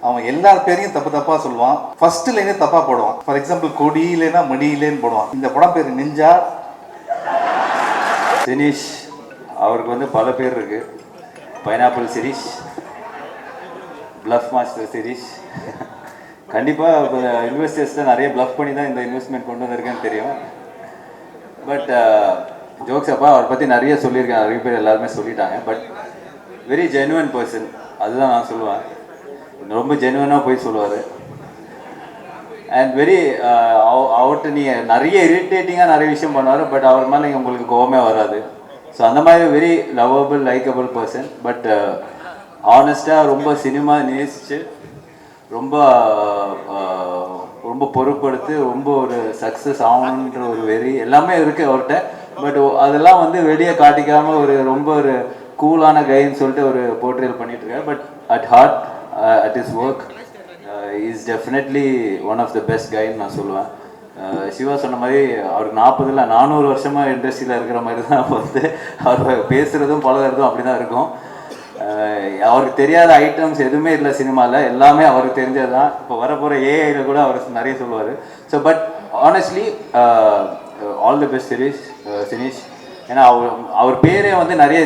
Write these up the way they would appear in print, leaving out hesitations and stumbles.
அவன் எல்லார் பேரையும் தப்பாக சொல்லுவான். ஃபர்ஸ்ட் லைனே தப்பாக போடுவான். ஃபார் எக்ஸாம்பிள் கொடியிலேனா மடியிலேன்னு போடுவான். இந்த படம் பேர் நிஞ்சா. சினீஷ் அவருக்கு வந்து பல பேர் இருக்கு. Pineapple Shirish, bluff master Shirish. கண்டிப்பாக இன்வெஸ்டர்ஸில் நிறைய ப்ளஃப் பண்ணி தான் இந்த இன்வெஸ்ட்மெண்ட் கொண்டு வந்திருக்கேன்னு தெரியும். பட் ஜோக்ஸ் அப்பா அவரை பற்றி நிறைய சொல்லியிருக்கேன், நிறைய பேர் எல்லாருமே சொல்லிட்டாங்க. பட் வெரி ஜென்யூன் பர்சன், அதுதான் நான் சொல்லுவேன். ரொம்ப ஜென்யூனாக போய் சொல்லுவார். அண்ட் வெரி அவர்கிட்ட நீங்கள் நிறைய இரிட்டேட்டிங்காக நிறைய விஷயம் பண்ணுவார். பட் அவர் மேலே உங்களுக்கு கோவமே வராது. ஸோ அந்த மாதிரி very lovable likable person. But ஆனஸ்டாக ரொம்ப சினிமா நேசித்து ரொம்ப ரொம்ப பொறுப்படுத்து ரொம்ப ஒரு சக்ஸஸ் ஆகணுன்ற ஒரு வெறி எல்லாமே இருக்குது அவர்கிட்ட. பட் அதெல்லாம் வந்து வெளியே காட்டிக்காமல் ஒரு ரொம்ப ஒரு கூலான கைன்னு சொல்லிட்டு ஒரு போர்ட்ரேல் பண்ணிகிட்ருக்காரு. But at heart at his work is definitely one of the best guy நான் சொல்லுவேன். சிவா சொன்ன மாதிரி அவருக்கு 400 வருஷமாக இண்டஸ்ட்ரியில் இருக்கிற மாதிரி தான் வந்து அவர் பேசுகிறதும் பழகிறதும் அப்படி தான் இருக்கும். அவருக்கு தெரியாத ஐட்டம்ஸ் எதுவுமே இல்லை சினிமாவில், எல்லாமே அவருக்கு தெரிஞ்சது தான். இப்போ வரப்போகிற ஏஐயில் கூட அவர் நிறைய சொல்லுவார். So but honestly all the best Sineesh. ஏன்னா அவர் பேரே வந்து நிறைய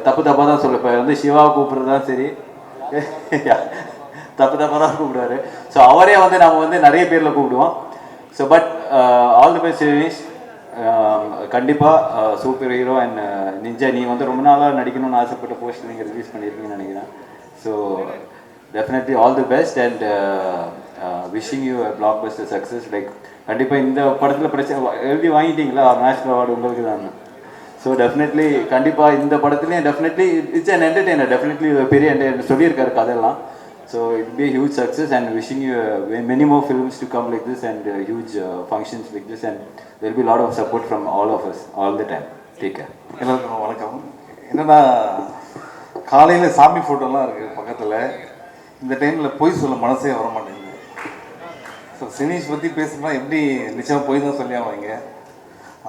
தப்பாக தான் சொல்லுவேன். இப்போ வந்து சிவாவை கூப்பிட்றது தான் சரி, தப்பாக தான் கூப்பிடுவாரு. ஸோ அவரே வந்து நம்ம வந்து நிறைய பேரில் கூப்பிடுவோம். So but all the best Sineesh. கண்டிப்பாக சூப்பர் ஹீரோ அண்ட் நிஞ்சா. நீ வந்து ரொம்ப நாளாக நடிக்கணும்னு ஆசைப்பட்ட போஸ்ட் நீங்கள் ரிலீஸ் பண்ணியிருக்கீங்கன்னு நினைக்கிறேன். So definitely all the best and wishing you black Bastar success. Like கண்டிப்பாக இந்த படத்தில் பிரச்சனை எழுதி வாங்கிட்டீங்களா, நேஷ்னல் அவார்டு உங்களுக்கு தான். ஸோ டெஃபினெட்லி கண்டிப்பாக இந்த படத்துலேயும் definitely it's an entertainer. Definitely பெரிய என்டர்டெய்னர் சொல்லியிருக்காரு கதையெல்லாம். So it be huge success and wishing you many more films to come like this and huge functions like this and there be lot of support from all of us all the time. Take care. எல்லாருக்கும் வணக்கம். என்னென்னா காலையில் சாமி ஃபோட்டோலாம் இருக்குது பக்கத்தில். இந்த டைமில் பொய் சொல்ல மனசே வர மாட்டேங்குது. ஸோ சினீஷ் பற்றி பேசுனா எப்படி நிச்சயமாக பொய் தான் சொல்லி அவங்க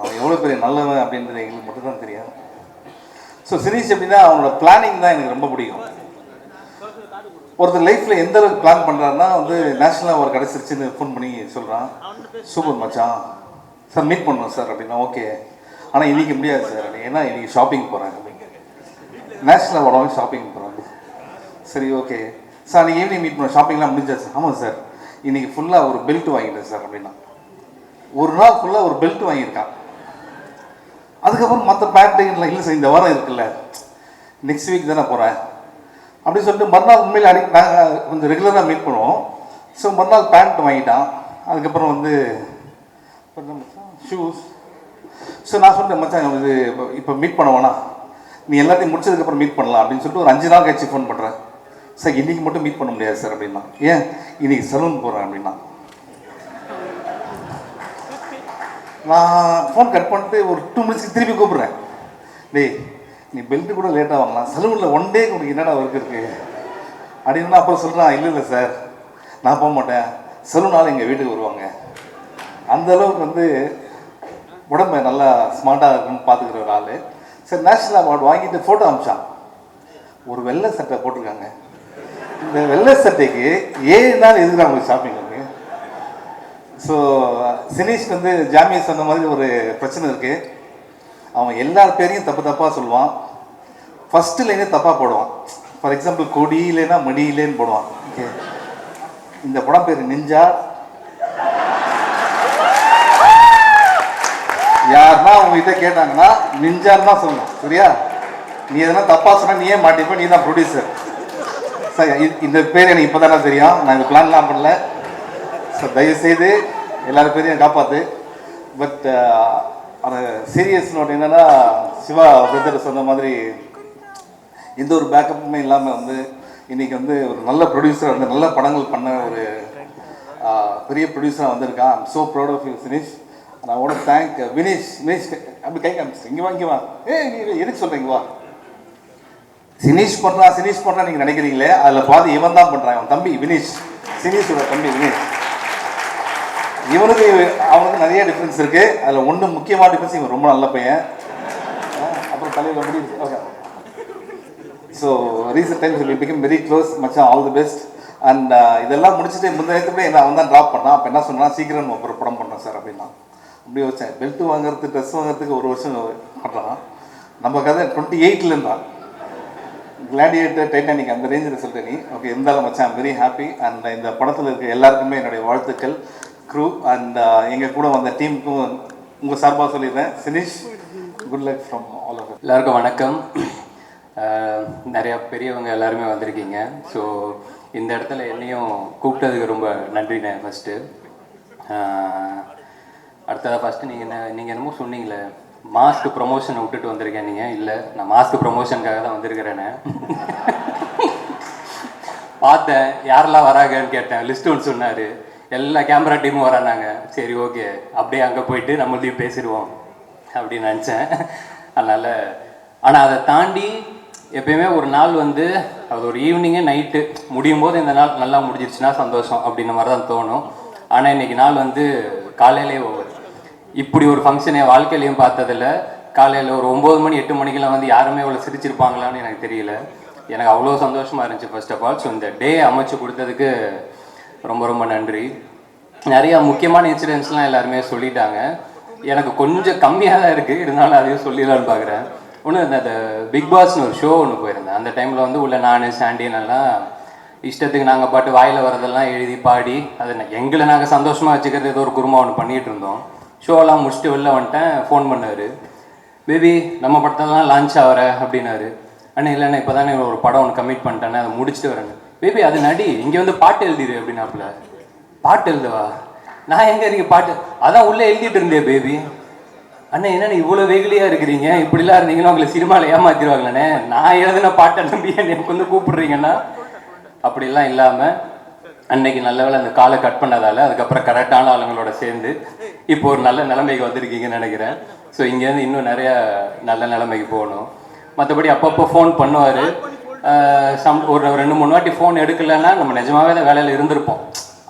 அவன் எவ்வளோ பெரிய நல்லவன் அப்படின்றது எங்களுக்கு மட்டும்தான் தெரியும். ஸோ சினீஷ் எப்படின்னா அவனோட பிளானிங் தான் எனக்கு ரொம்ப பிடிக்கும். ஒருத்தர் லைஃப்பில் எந்த அளவுக்கு பிளான் பண்ணுறாருன்னா வந்து நேஷ்னல் அவார்டு கிடச்சிருச்சுன்னு ஃபோன் பண்ணி சொல்கிறான். சூப்பர் மச்சான் சார், மீட் பண்ணணும் சார் அப்படின்னா ஓகே, ஆனால் இன்றைக்கி முடியாது சார் அப்படி, ஏன்னா இன்றைக்கி ஷாப்பிங் போகிறேன் அப்படிங்க. நேஷ்னல் அவார்டு ஷாப்பிங் போகிறாங்க. சரி ஓகே சார், அன்றைக்கி ஈவினிங் மீட் பண்ண ஷாப்பிங்லாம் முடிஞ்சாச்சு. ஆமாம் சார், இன்றைக்கி ஃபுல்லாக ஒரு பெல்ட் வாங்கிட்டேன் சார் அப்படின்னா. ஒரு நாள் ஃபுல்லாக ஒரு பெல்ட் வாங்கியிருக்கான். அதுக்கப்புறம் மற்ற பேண்ட்டுங்களா இல்லை சார் இந்த வாரம் இருக்குல்ல, நெக்ஸ்ட் வீக் தானே போகிறேன் அப்படின்னு சொல்லிட்டு மறுநாள் உண்மையில் நாங்கள் கொஞ்சம் ரெகுலராக மீட் பண்ணுவோம். ஸோ மறுநாள் பேண்ட் வாங்கிட்டான். அதுக்கப்புறம் வந்து ஷூஸ். ஸோ நான் சொல்லிட்டேன் மச்சான் இது இப்போ மீட் பண்ண வேணாம், நீ எல்லாத்தையும் முடிச்சதுக்கப்புறம் மீட் பண்ணலாம் அப்படின்னு சொல்லிட்டு ஒரு 5 நாள் கழிச்சு ஃபோன் பண்ணுறேன். சார் இன்றைக்கி மட்டும் மீட் பண்ண முடியாது சார் அப்படின்னா. ஏன், இன்றைக்கி சலூன் போகிறேன் அப்படின்னா. நான் ஃபோன் கட் பண்ணிட்டு ஒரு 2 மினிட்ஸ்க்கு திருப்பி கூப்பிட்றேன். டேய் நீ பெல்ட்டு கூட லேட்டாக வாங்கலாம், சலூனில் 1 டே உங்களுக்கு என்னடா ஒர்க் இருக்குது அப்படின்னா. அப்புறம் சொல்கிறான், இல்லை சார் நான் போக மாட்டேன், சலூனால் எங்கள் வீட்டுக்கு வருவாங்க. அந்தளவுக்கு வந்து உடம்பை நல்லா ஸ்மார்ட்டாக இருக்குன்னு பார்த்துக்கிற ஒரு ஆள். சரி நேஷ்னல் அவார்டு வாங்கிட்டு ஃபோட்டோ அனுப்பிச்சான். ஒரு வெள்ளை சட்டை போட்டிருக்காங்க. இந்த வெள்ளை சட்டைக்கு 7 நாள் எதுக்கு அவங்க ஷாப்பிங் இருக்கு. ஸோ சினீஷ்க்கு வந்து ஜாமியா சொன்ன மாதிரி ஒரு பிரச்சனை இருக்குது. அவன் எல்லார் பேரையும் தப்பாக சொல்லுவான். ஃபஸ்ட்டு லைனே தப்பாக போடுவான். ஃபார் எக்ஸாம்பிள் கொடியிலேனா மடியிலேன்னு போடுவான். ஓகே, இந்த படம் பேர் நிஞ்சா. யாருன்னா அவங்ககிட்ட கேட்டாங்கன்னா நிஞ்சான்னு தான் சொல்லணும், சரியா? நீ எதனா தப்பாக சொன்னால் நீயே மாட்டிப்ப, நீ தான் ப்ரொடியூசர். சார் இந்த பேர் எனக்கு இப்போ தானே தெரியும், நான் இந்த பிளான்லாம் பண்ணல. ஸோ தயவுசெய்து எல்லாரும் பேரையும் காப்பாற்று. பட் அந்த சீரியஸ் நோட் என்னென்னா, சிவா பிரதர் சொன்ன மாதிரி எந்த ஒரு பேக்கப்புமே இல்லாமல் வந்து இன்றைக்கி வந்து ஒரு நல்ல ப்ரொடியூசர் வந்து நல்ல படங்கள் பண்ண ஒரு பெரிய ப்ரொடியூசராக வந்திருக்கான். I'm so proud of you Sinish. நான் ஓட தேங்க் வினீஷ். அப்படி கை காமிச்சு இங்கே வா நீ எதுக்கு சொல்கிறீங்க வா. சினீஷ் பண்ணுறான் நீங்கள் நினைக்கிறீங்களே, அதில் பாதி இவன் தான் பண்ணுறான். அவன் தம்பி வினீஷ், சினீஷோட தம்பி வினீஷ். இவனுக்கு அவனுக்கு நிறைய டிஃப்ரென்ஸ் இருக்குது. அதில் ஒன்று முக்கியமான டிஃப்ரென்ஸ், இவன் ரொம்ப நல்ல பையன். அப்புறம் தலையில் முடியும். Okay, so recent times we become very close மச்சான். All the best. அண்ட் இதெல்லாம் முடிச்சுட்டு முந்தையத்துக்கு என்ன அவன் தான் ட்ராப் பண்ணான். அப்போ என்ன சொன்னா, சீக்கிரம் நம்ம ஒரு படம் பண்ணோம் சார் அப்படின்னா. அப்படி வச்சேன். பெல்ட் வாங்குறது, ட்ரெஸ் வாங்குறதுக்கு 1 வருஷம் பண்ணுறான். நம்ம கதை 28லன்றான். கிளாடியேட்டர், டைட்டானிக் அந்த ரேஞ்சில் சொல்லிட்டு நீ ஓகே. இருந்தாலும் மச்சான் வெரி ஹாப்பி. அண்ட் இந்த படத்தில் இருக்க எல்லாருக்குமே என்னுடைய வாழ்த்துக்கள். க்ரூ அண்ட் எங்கள் கூட வந்த டீமுக்கும் உங்கள் சார்பாக சொல்லிடுறேன். Sinish, good luck from all of. எல்லாருக்கும் வணக்கம். நிறையா பெரியவங்க எல்லாருமே வந்திருக்கீங்க. ஸோ இந்த இடத்துல என்னையும் கூப்பிட்டதுக்கு ரொம்ப நன்றிண்ணே ஃபஸ்ட்டு. அடுத்ததாக ஃபஸ்ட்டு நீங்கள் என்னமோ சொன்னீங்களே, மாஸ்க் ப்ரொமோஷனை விட்டுட்டு வந்திருக்கேன் நீங்கள். இல்லை, நான் மாஸ்க் ப்ரொமோஷனுக்காக தான் வந்திருக்கிறேன்னு பார்த்தேன். யாரெல்லாம் வராங்கன்னு கேட்டேன். லிஸ்ட் ஒன்று சொன்னார். எல்லா கேமரா டீமும் வரானாங்க. சரி ஓகே, அப்படியே அங்கே போயிட்டு நம்மளையும் பேசிடுவோம் அப்படின்னு நினச்சேன். அதனால் ஆனால் அதை தாண்டி எப்பயுமே ஒரு நாள் வந்து அது ஒரு ஈவினிங்கு நைட்டு முடியும் போது இந்த நாள் நல்லா முடிஞ்சிருச்சுன்னா சந்தோஷம் அப்படின்ற மாதிரி தான் தோணும். ஆனால் இன்றைக்கி நாள் வந்து காலையிலே இப்படி ஒரு ஃபங்க்ஷனை வாழ்க்கையிலையும் பார்த்ததில்ல. காலையில் ஒரு 9 மணி 8 மணிக்கெல்லாம் வந்து யாருமே இவ்வளோ சிரிச்சிருப்பாங்களான்னு எனக்கு தெரியல. எனக்கு அவ்வளோ சந்தோஷமாக இருந்துச்சு ஃபர்ஸ்ட் ஆஃப் ஆல். ஸோ இந்த டே அமைச்சு கொடுத்ததுக்கு ரொம்ப ரொம்ப நன்றி. நிறையா முக்கியமான இன்சிடென்ட்ஸ்லாம் எல்லாருமே சொல்லிட்டாங்க. எனக்கு கொஞ்சம் கம்மியாக தான் இருக்குது, இருந்தாலும் அதையும் சொல்லிடலான்னு பார்க்குறேன். ஒன்று அந்த பிக் பாஸ்னு ஒரு ஷோ ஒன்று போயிருந்தேன். அந்த டைமில் வந்து உள்ள நான் சாண்டியனெல்லாம் இஷ்டத்துக்கு நாங்கள் பாட்டு வாயில் வரதெல்லாம் எழுதி பாடி அதை எங்களை நாங்கள் சந்தோஷமாக வச்சுக்கிறது ஏதோ ஒரு குருமா ஒன்று பண்ணிகிட்டு இருந்தோம். ஷோலாம் முடிச்சுட்டு வெளில வந்துட்டேன். ஃபோன் பண்ணார், பேபி நம்ம படத்தெல்லாம் லான்ச் ஆகிற அப்படின்னாரு. அண்ணா இல்லைண்ணா இப்போ தானே ஒரு படம் ஒன்று கமிட் பண்ணிட்டேன்னு அதை முடிச்சுட்டு வரேன்னு. பேபி அது நடி, இங்கே வந்து பாட்டு எழுதிடு அப்படின்னாப்புல. பாட்டு எழுதுவா? நான் எங்கே இருக்கேன் பாட்டு? அதான் உள்ளே எழுதிட்டு இருந்தேன் பேபி. அண்ணா என்னண்ணா இவ்வளோ வெகுலியாக இருக்கிறீங்க, இப்படிலாம் இருந்தீங்கன்னா உங்களை சினிமாவில் ஏமாத்திடுவாங்களே, நான் எழுதின பாட்டை நம்பி எனக்கு வந்து கூப்பிடுறீங்கன்னா. அப்படிலாம் இல்லாமல் அன்னைக்கு நல்ல வேலை அந்த காலை கட் பண்ணதால் அதுக்கப்புறம் கரெக்டான ஆளுங்களோட சேர்ந்து இப்போ ஒரு நல்ல நிலைமைக்கு வந்திருக்கீங்கன்னு நினைக்கிறேன். ஸோ இங்கேருந்து இன்னும் நிறையா நல்ல நிலைமைக்கு போகணும். மற்றபடி அப்பப்போ ஃபோன் பண்ணுவார். ஒரு 2-3 வாட்டி ஃபோன் எடுக்கலைன்னா நம்ம நிஜமாகவே தான் வேலையில் இருந்திருப்போம்.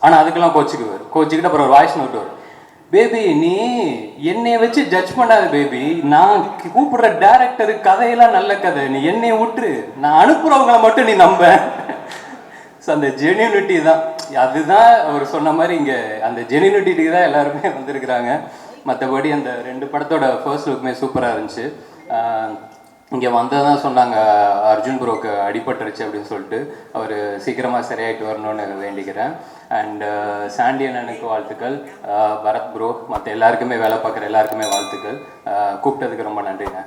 ஆனால் அதுக்கெல்லாம் கோச்சிக்கிட்டு அப்புறம் ஒரு வாய்ஸ் நோட்டு வரும். பேபி நீ என்னைய வச்சு ஜட்ஜ் பண்ணாத பேபி, நான் கூப்பிடுற டேரக்டரு கதையெல்லாம் நல்ல கதை, நீ என்னைய விட்டுரு, நான் அனுப்புறவங்களை மட்டும் நீ நம்ப. ஸோ அந்த ஜென்யூனிட்டி தான், அதுதான் அவர் சொன்ன மாதிரி இங்கே அந்த ஜென்யூனிட்டிக்கு தான் எல்லாருமே வந்திருக்கிறாங்க. மற்றபடி அந்த 2 படத்தோட ஃபர்ஸ்ட் லுக்குமே சூப்பராக இருந்துச்சு. இங்கே வந்ததான் சொன்னாங்க அர்ஜுன் ப்ரோக்கு அடிபட்டுருச்சு அப்படின்னு சொல்லிட்டு. அவர் சீக்கிரமாக சரியாயிட்டு வரணும்னு வேண்டிக்கிறேன். அண்ட் சாண்டியன் அண்ணனுக்கு வாழ்த்துக்கள், பரத் ப்ரோ, மற்ற எல்லாருக்குமே வேலை பார்க்குற எல்லாருக்குமே வாழ்த்துக்கள். கூப்பிட்டதுக்கு ரொம்ப நன்றிங்க.